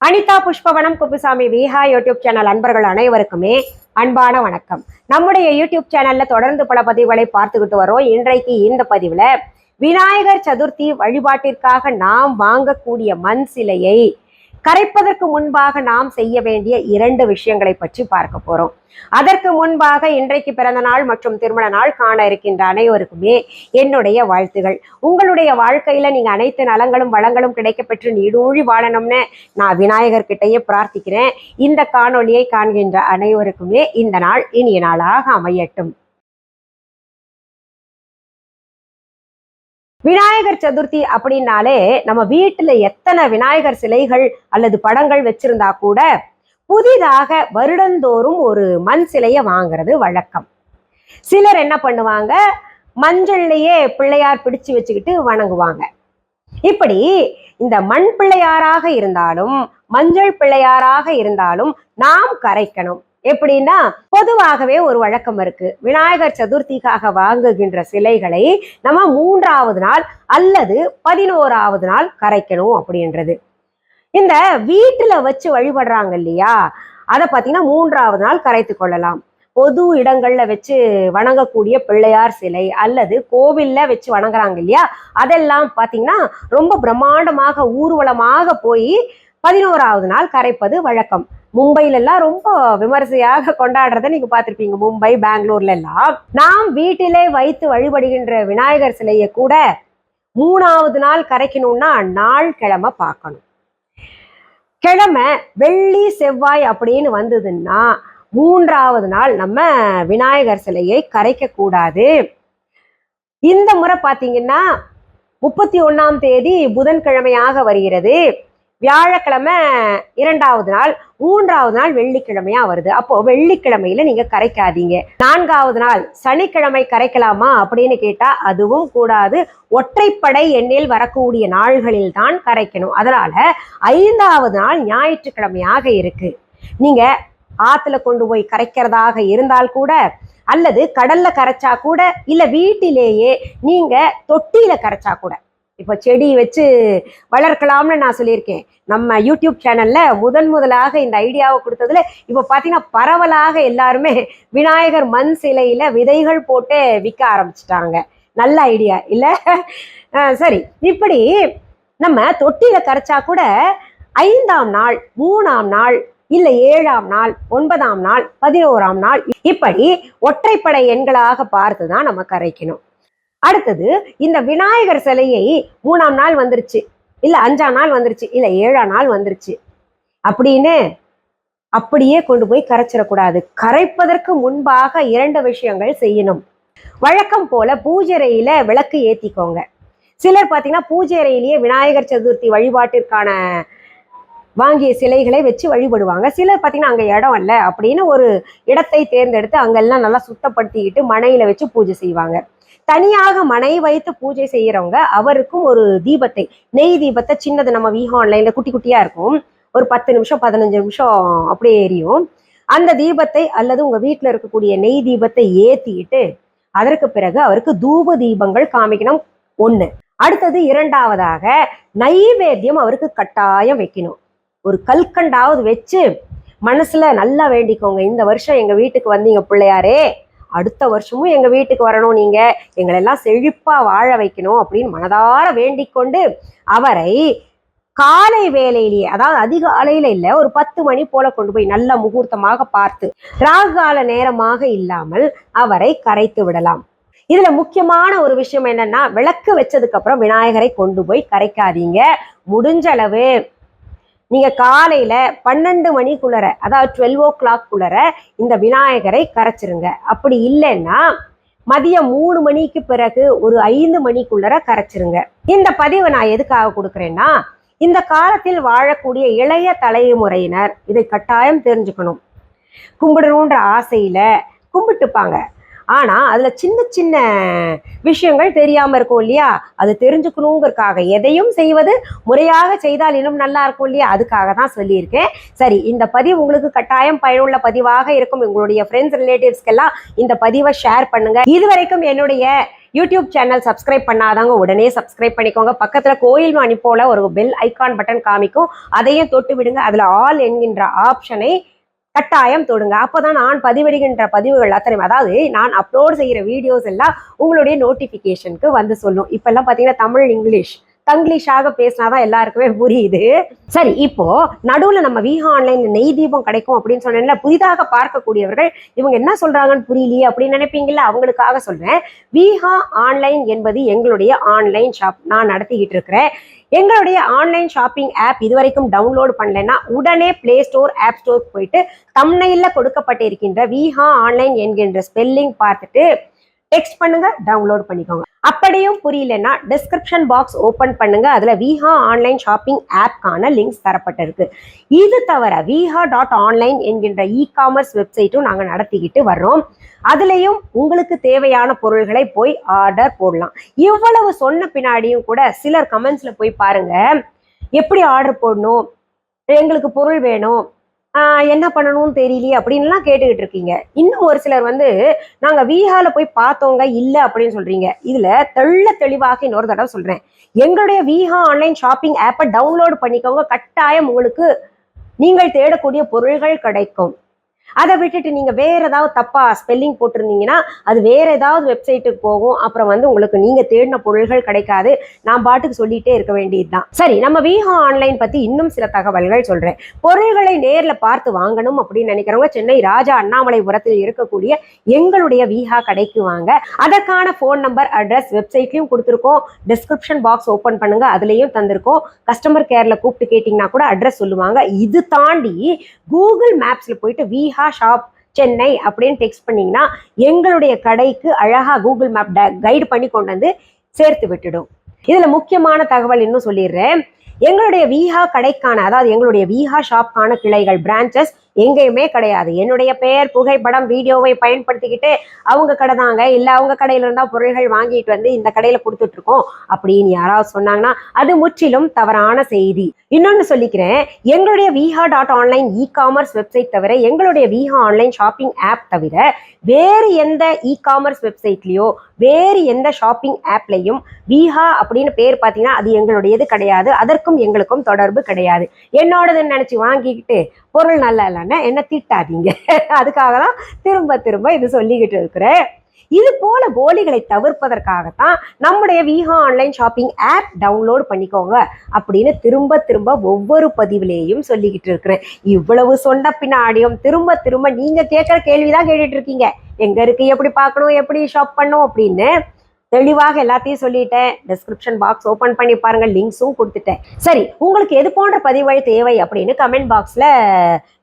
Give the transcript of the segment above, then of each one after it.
Anitha Pushpavanam Kuppusamy Viha YouTube channel அன்பர்கள் அனைவருக்குமே அன்பான வணக்கம். நம்முடைய யூடியூப் சேனல்ல தொடர்ந்து பல பதிவுகளை பார்த்துக்கிட்டு வரோம். இன்றைக்கு இந்த பதிவுல விநாயகர் சதுர்த்தி வழிபாட்டிற்காக நாம் வாங்கக்கூடிய மண் சிலையை கரைப்பதற்கு முன்பாக நாம் செய்ய வேண்டிய 2 விஷயங்களை பற்றி பார்க்க போறோம். அதற்கு முன்பாக இன்றைக்கு பிறந்த நாள் மற்றும் திருமண நாள் காண இருக்கின்ற அனைவருக்குமே என்னுடைய வாழ்த்துகள். உங்களுடைய வாழ்க்கையில நீங்க அனைத்து நலங்களும் வளங்களும் கிடைக்கப்பெற்று நீடூழி வாழணும்னு நான் விநாயகர் கிட்டையே பிரார்த்திக்கிறேன். இந்த காணொளியை காண்கின்ற அனைவருக்குமே இந்த நாள் இனிய நாளாக அமையட்டும். விநாயகர் சதுர்த்தி அப்படின்னாலே நம்ம வீட்டுல எத்தனை விநாயகர் சிலைகள் அல்லது படங்கள் வச்சிருந்தா கூட புதிதாக வருடந்தோறும் ஒரு மண் சிலையை வாங்குறது வழக்கம். சிலர் என்ன பண்ணுவாங்க, மஞ்சள்லயே பிள்ளையார் பிடிச்சு வச்சுக்கிட்டு வணங்குவாங்க. இப்படி இந்த மண் பிள்ளையாராக இருந்தாலும் மஞ்சள் பிள்ளையாராக இருந்தாலும் நாம் கரைக்கணும். எப்படின்னா, பொதுவாகவே ஒரு வழக்கம் இருக்கு. விநாயகர் சதுர்த்திக்காக வாங்குகின்ற சிலைகளை நம்ம 3வது நாள் அல்லது 11வது நாள் கரைக்கணும் அப்படின்றது. இந்த வீட்டுல வச்சு வழிபடுறாங்க இல்லையா, அதை பார்த்தீங்கன்னா 3வது நாள் கரைத்து கொள்ளலாம். பொது இடங்கள்ல வச்சு வணங்கக்கூடிய பிள்ளையார் சிலை அல்லது கோவில்ல வச்சு வணங்குறாங்க இல்லையா, அதெல்லாம் பார்த்தீங்கன்னா ரொம்ப பிரம்மாண்டமாக ஊர்வலமாக போய் 11வது நாள் கரைப்பது வழக்கம். மும்பையில எல்லாம் ரொம்ப விமர்சையாக கொண்டாடுறத நீங்க பார்த்திருப்பீங்க. மும்பை, பெங்களூர்ல எல்லாம் நாம் வீட்டிலே வைத்து வழிபடுகின்ற விநாயகர் சிலையை கூட 3வது நாள் கரைக்கணும்னா நாள் கிழமை பார்க்கணும். கிழமை வெள்ளி செவ்வாய் அப்படின்னு வந்ததுன்னா 3வது நாள் நம்ம விநாயகர் சிலையை கரைக்க கூடாது. இந்த முறை பார்த்தீங்கன்னா 31ஆம் தேதி புதன்கிழமையாக வருகிறது. வியாழக்கிழமை 2வது நாள், 3வது நாள் வெள்ளிக்கிழமையா வருது. அப்போ வெள்ளிக்கிழமையில நீங்க கரைக்காதீங்க. 4வது நாள் சனிக்கிழமை கரைக்கலாமா அப்படின்னு கேட்டா அதுவும் கூடாது. ஒற்றைப்படை எண்ணில் வரக்கூடிய நாள்களில் தான் கரைக்கணும். அதனால 5வது நாள் ஞாயிற்றுக்கிழமையாக இருக்கு. நீங்க ஆத்துல கொண்டு போய் கரைக்கிறதாக இருந்தால் கூட, அல்லது கடல்ல கரைச்சா கூட, இல்ல வீட்டிலேயே நீங்க தொட்டியில கரைச்சா கூட, இப்போ செடி வச்சு வளர்க்கலாம்னு நான் சொல்லியிருக்கேன். நம்ம யூடியூப் சேனல்ல முதலாக இந்த ஐடியாவை கொடுத்ததுல இப்போ பார்த்தீங்கன்னா பரவலாக எல்லாருமே விநாயகர் மண் சிலையில விதைகள் போட்டு விற்க ஆரம்பிச்சிட்டாங்க. நல்ல ஐடியா இல்லை? சரி, இப்படி நம்ம தொட்டியில கரைச்சா கூட 5ஆம் நாள், 3ஆம் நாள், இல்ல 7ஆம் நாள், 9ஆம் நாள், 11ஆம் நாள், இப்படி ஒற்றைப்படை எண்களாக பார்த்துதான் நம்ம கரைக்கணும். அடுத்தது, இந்த விநாயகர் சிலையை 3ஆம் நாள் வந்துருச்சு, இல்ல 5ஆம் நாள் வந்துருச்சு, இல்ல 7ஆம் நாள் வந்துருச்சு அப்படின்னு அப்படியே கொண்டு போய் கரைச்சிடக்கூடாது. கரைப்பதற்கு முன்பாக 2 விஷயங்கள் செய்யணும். வழக்கம் போல பூஜைறையில விளக்கு ஏத்திக்கோங்க. சிலர் பார்த்தீங்கன்னா பூஜை அறையிலேயே விநாயகர் சதுர்த்தி வழிபாட்டிற்கான வாங்கிய சிலைகளை வச்சு வழிபடுவாங்க. சிலர் பார்த்தீங்கன்னா அங்கே இடம் இல்லை அப்படின்னு ஒரு இடத்தை தேர்ந்தெடுத்து அங்கெல்லாம் நல்லா சுத்தப்படுத்திக்கிட்டு மனையில வச்சு பூஜை செய்வாங்க. தனியாக மனை வைத்து பூஜை செய்யறவங்க அவருக்கும் ஒரு தீபத்தை, நெய் தீபத்தை, சின்னது நம்ம விஹா ஆன்லைன்ல குட்டி குட்டியா இருக்கும், ஒரு 10 நிமிஷம் 15 நிமிஷம் அப்படியே எரியும். அந்த தீபத்தை அல்லது உங்க வீட்டுல இருக்கக்கூடிய நெய் தீபத்தை ஏத்திட்டு அதற்கு பிறகு அவருக்கு தூப தீபங்கள் காமிக்கணும். 1. அடுத்தது 2வதாக நைவேத்தியம் அவருக்கு கட்டாயம் வைக்கணும். ஒரு கல்கண்டாவது வச்சு மனசுல நல்லா வேண்டிக்கோங்க, இந்த வருஷம் எங்க வீட்டுக்கு வந்தீங்க பிள்ளையாரே, அடுத்த வருஷமும் எங்க வீட்டுக்கு வரணும், நீங்க எங்களெல்லாம் செழிப்பா வாழ வைக்கணும் அப்படின்னு மனதார வேண்டிக் கொண்டு அவரை காலை வேலையிலேயே, அதாவது அதிகாலையில இல்ல, ஒரு 10 மணி போல கொண்டு போய் நல்ல முகூர்த்தமாக பார்த்து ராகுகால நேரமாக இல்லாமல் அவரை கரைத்து விடலாம். இதுல முக்கியமான ஒரு விஷயம் என்னன்னா, விளக்கு வச்சதுக்கு அப்புறம் விநாயகரை கொண்டு போய் கரைக்காதீங்க. முடிஞ்ச அளவு நீங்க காலையில 12 மணிக்குள்ளர, அதாவது 12 o'clock இந்த விநாயகரை கரைச்சிருங்க. அப்படி இல்லைன்னா மதியம் 3 மணிக்கு பிறகு ஒரு 5 மணிக்குள்ளர கரைச்சிருங்க. இந்த பதிவை நான் எதுக்காக கொடுக்குறேன்னா, இந்த காலத்தில் வாழக்கூடிய இளைய தலைமுறையினர் இதை கட்டாயம் தெரிஞ்சுக்கணும். கும்பிடணுன்ற ஆசையில கும்பிட்டுப்பாங்க. ஆனா அதுல சின்ன சின்ன விஷயங்கள் தெரியாம இருக்கும் இல்லையா, அது தெரிஞ்சுக்கணுங்கிறதுக்காக எதையும் செய்வது முறையாக செய்தால் இன்னும் நல்லா இருக்கும் இல்லையா, அதுக்காக தான் சொல்லியிருக்கேன். சரி, இந்த பதிவு உங்களுக்கு கட்டாயம் பயனுள்ள பதிவாக இருக்கும். உங்களுடைய ஃப்ரெண்ட்ஸ் ரிலேட்டிவ்ஸ்க்கெல்லாம் இந்த பதிவை ஷேர் பண்ணுங்க. இதுவரைக்கும் என்னுடைய யூடியூப் சேனல் சப்ஸ்கிரைப் பண்ணாதவங்க உடனே சப்ஸ்கிரைப் பண்ணிக்கோங்க. பக்கத்துல கோயில் மணி போல ஒரு பெல் ஐகான் பட்டன் காமிக்கும், அதையும் தொட்டு விடுங்க. அதுல ஆல் என்கின்ற ஆப்ஷனை கட்டாயம் தொடுங்க. அப்போதான் நான் பதிவிடுகின்ற பதிவுகள் அத்தனை, அதாவது நான் அப்லோட் செய்கிற வீடியோஸ் எல்லாம் உங்களுடைய நோட்டிபிகேஷனுக்கு வந்து சொல்லும். இப்பெல்லாம் பாத்தீங்கன்னா தமிழ் இங்கிலீஷ் தங்கிலீஷாக பேசினாதான் எல்லாருக்குமே புரியுது. சரி, இப்போ நடுவுல நம்ம விஹா ஆன்லைன்ல நெய் தீபம் கிடைக்கும் அப்படின்னு சொன்னேன்ல, புதிதாக பார்க்கக்கூடியவர்கள் இவங்க என்ன சொல்றாங்கன்னு புரியலையே அப்படின்னு நினைப்பீங்கல்ல, அவங்களுக்காக சொல்றேன். விஹா ஆன்லைன் என்பது எங்களுடைய ஆன்லைன் ஷாப். நான் நடத்திக்கிட்டு இருக்கிறேன். எங்களுடைய ஆன்லைன் ஷாப்பிங் ஆப் இதுவரைக்கும் டவுன்லோட் பண்ணலைன்னா உடனே பிளே ஸ்டோர் ஆப் ஸ்டோர் போயிட்டு தம்ப்நெயில்ல கொடுக்கப்பட்டிருக்கின்ற விஹா ஆன்லைன் என்கின்ற ஸ்பெல்லிங் பார்த்துட்டு டெக்ஸ்ட் பண்ணுங்க, டவுன்லோட் பண்ணிக்கோங்க. அப்படியும் புரியலன்னா டிஸ்கிரிப்ஷன் பாக்ஸ் ஓபன் பண்ணுங்க, அதுல விஹா ஆன்லைன் ஷாப்பிங் ஆப்கான லிங்க்ஸ் தரப்பட்டிருக்கு. இது தவிர viha.online என்கின்ற இ-காமர்ஸ் வெப்சைட்டும் நாங்க நடத்திக்கிட்டு வர்றோம். அதுலயும் உங்களுக்கு தேவையான பொருள்களை போய் ஆர்டர் போடலாம். இவ்வளவு சொன்ன பின்னாடியும் கூட சிலர் கமெண்ட்ஸ்ல போய் பாருங்க, எப்படி ஆர்டர் போடணும், எங்களுக்கு பொருள் வேணும், என்ன பண்ணணும்னு தெரியலையே அப்படின்லாம் கேட்டுக்கிட்டு இருக்கீங்க. இன்னும் ஒரு சிலர் வந்து நாங்க விஹால போய் பார்த்தோங்க இல்லை அப்படின்னு சொல்றீங்க. இதுல தெளிவாக இன்னொரு தடவை சொல்றேன், எங்களுடைய விஹா ஆன்லைன் ஷாப்பிங் ஆப்பை டவுன்லோட் பண்ணிக்கோங்க. கட்டாயம் உங்களுக்கு நீங்கள் தேடக்கூடிய பொருள்கள் கிடைக்கும். அதை விட்டுட்டு நீங்க வேற ஏதாவது தப்பா ஸ்பெல்லிங் போட்டிருந்தீங்கன்னா அது வேற ஏதாவது வெப்சைட்டுக்கு போகும். அப்புறம் வந்து உங்களுக்கு நீங்க தேடின பொருள்கள் கிடைக்காது. நான் பாட்டுக்கு சொல்லிட்டே இருக்க வேண்டியதுதான். சரி, நம்ம விஹா ஆன்லைன் பத்தி இன்னும் சில தகவல்கள் சொல்றேன். பொருள்களை நேர்ல பார்த்து வாங்கணும் அப்படின்னு நினைக்கிறவங்க சென்னை ராஜா அண்ணாமலைபுரத்தில் இருக்கக்கூடிய எங்களுடைய விஹா கடைக்கு வாங்க. அதற்கான போன் நம்பர், அட்ரஸ் வெப்சைட்லயும் கொடுத்துருக்கோம். டிஸ்கிரிப்ஷன் பாக்ஸ் ஓபன் பண்ணுங்க, அதுலயும் தந்திருக்கோம். கஸ்டமர் கேர்ல கூப்பிட்டு கேட்டீங்கன்னா கூட அட்ரஸ் சொல்லுவாங்க. இது தாண்டி கூகுள் மேப்ஸ்ல போயிட்டு விஹா ஷாப் சென்னை அப்படின்னு டெக்ஸ்ட் பண்ணீங்கன்னா எங்களுடைய கடைக்கு அழகா கூகுள் மேப் கைடு பண்ணி கொண்டு வந்து சேர்த்து விட்டுடும். இதுல முக்கியமான தகவல் இன்னும் சொல்லிடுறேன். எங்களுடைய விஹா கடைக்கான, அதாவது எங்களுடைய விஹா ஷாப்கான கிளைகள், பிரான்ச்சஸ் எங்கேயுமே கிடையாது. என்னுடைய பெயர், புகைப்படம், வீடியோவை பயன்படுத்திக்கிட்டு அவங்க கடை தாங்க, இல்ல அவங்க கடையில இருந்தா பொருள்கள் வாங்கிட்டு வந்து இந்த கடையில கொடுத்துட்டு இருக்கோம் அப்படின்னு யாராவது சொன்னாங்கன்னா அது முற்றிலும் தவறான செய்தி. இன்னொன்னு சொல்லிக்கிறேன், எங்களுடைய viha.online இ-காமர்ஸ் வெப்சைட் தவிர, எங்களுடைய விஹா ஆன்லைன் ஷாப்பிங் ஆப் தவிர வேறு எந்த இ-காமர்ஸ் வெப்சைட்லயோ வேறு எந்த ஷாப்பிங் ஆப்லையும் விஹா அப்படின்னு பேர் பார்த்தீங்கன்னா அது எங்களுடையது கிடையாது. அதற்கும் எங்களுக்கும் தொடர்பு கிடையாது. என்னோடதுன்னு நினைச்சு வாங்கிக்கிட்டு பொருள் நல்லா இல்லைன்னா என்ன திட்டாதீங்க. அதுக்காக தான் திரும்ப இது சொல்லிக்கிட்டு இருக்கிறேன். இது போல போலிகளை தவிர்ப்பதற்காகத்தான் நம்முடைய Viha online shopping app download பண்ணிக்கோங்க அப்படின்னு திரும்ப ஒவ்வொரு பதிவிலேயும் சொல்லிக்கிட்டு இருக்கிறேன். இவ்வளவு சொன்ன பின்னாடியும் திரும்ப நீங்க கேட்கிற கேள்விதான் கேட்டுட்டு இருக்கீங்க, எங்க இருக்கு, எப்படி பார்க்கணும், எப்படி ஷாப் பண்ணும் அப்படின்னு. தெளிவாக எல்லாத்தையும் சொல்லிட்டேன். டிஸ்கிரிப்ஷன் பாக்ஸ் ஓபன் பண்ணி பாருங்க, லிங்க்ஸும் கொடுத்துட்டேன். சரி, உங்களுக்கு எது போன்ற பதிவுகள் தேவை அப்படின்னு கமெண்ட் பாக்ஸ்ல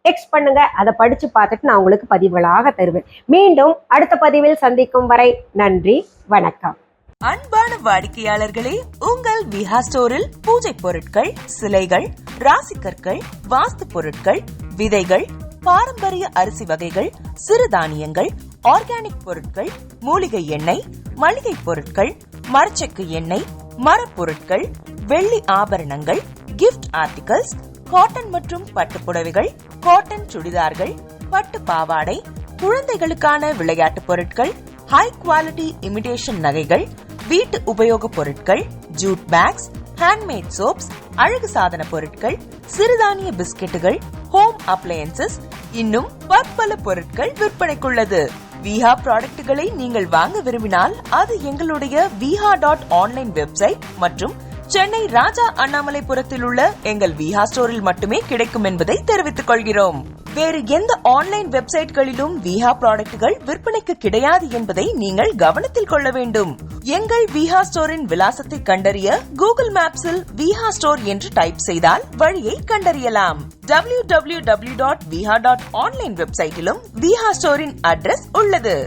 டெக்ஸ்ட் பண்ணுங்க. அதை படிச்சு பார்த்துட்டு நான் உங்களுக்கு பதிவுகளாக தருவேன். மீண்டும் அடுத்த பதிவில் சந்திக்கும் வரை நன்றி, வணக்கம். அன்பான வாடிக்கையாளர்களே, உங்கள் விஹா ஸ்டோரில் பூஜை பொருட்கள், சிலைகள், ராசிக்கற்கள், வாஸ்து பொருட்கள், விதைகள், பாரம்பரிய அரிசி வகைகள், சிறுதானியங்கள், ஆர்கானிக் பொருட்கள், மூலிகை எண்ணெய், மளிகை பொருட்கள், மரச்செக்கு எண்ணெய், மரப்பொருட்கள், வெள்ளி ஆபரணங்கள், கிஃப்ட் ஆர்டிகல்ஸ், காட்டன் மற்றும் பட்டு புடவைகள், காட்டன் சுடிதார்கள், பட்டு பாவாடை, குழந்தைகளுக்கான விளையாட்டு பொருட்கள், ஹை குவாலிட்டி இமிடேஷன் நகைகள், வீட்டு உபயோக பொருட்கள், ஜூட் பேக்ஸ், ஹேண்ட்மேட் சோப்ஸ், அழகு சாதன பொருட்கள், சிறுதானிய பிஸ்கெட்டுகள், ஹோம் அப்ளையன்சஸ், இன்னும் பற்பல பொருட்கள் விற்பனைக்குள்ளது. விஹா ப்ராடக்ட்களை நீங்கள் வாங்க விரும்பினால் அது எங்களுடைய viha.online வெப்சைட் மற்றும் சென்னை ராஜா அண்ணாமலைபுரத்தில் உள்ள எங்கள் விஹா ஸ்டோரில் மட்டுமே கிடைக்கும் என்பதை தெரிவித்துக் கொள்கிறோம். வேறு எந்த ஆன்லைன் வெப்சைட்களிலும் விஹா ப்ராடக்ட்கள் விற்பனைக்கு கிடையாது என்பதை நீங்கள் கவனத்தில் கொள்ள வேண்டும். எங்கள் விஹா ஸ்டோரின் விலாசத்தை கண்டறிய கூகுள் மேப்ஸில் விஹா ஸ்டோர் என்று டைப் செய்தால் வழியை கண்டறியலாம். www.viha.online வெப்சைட்டிலும் விஹா ஸ்டோரின் அட்ரஸ் உள்ளது.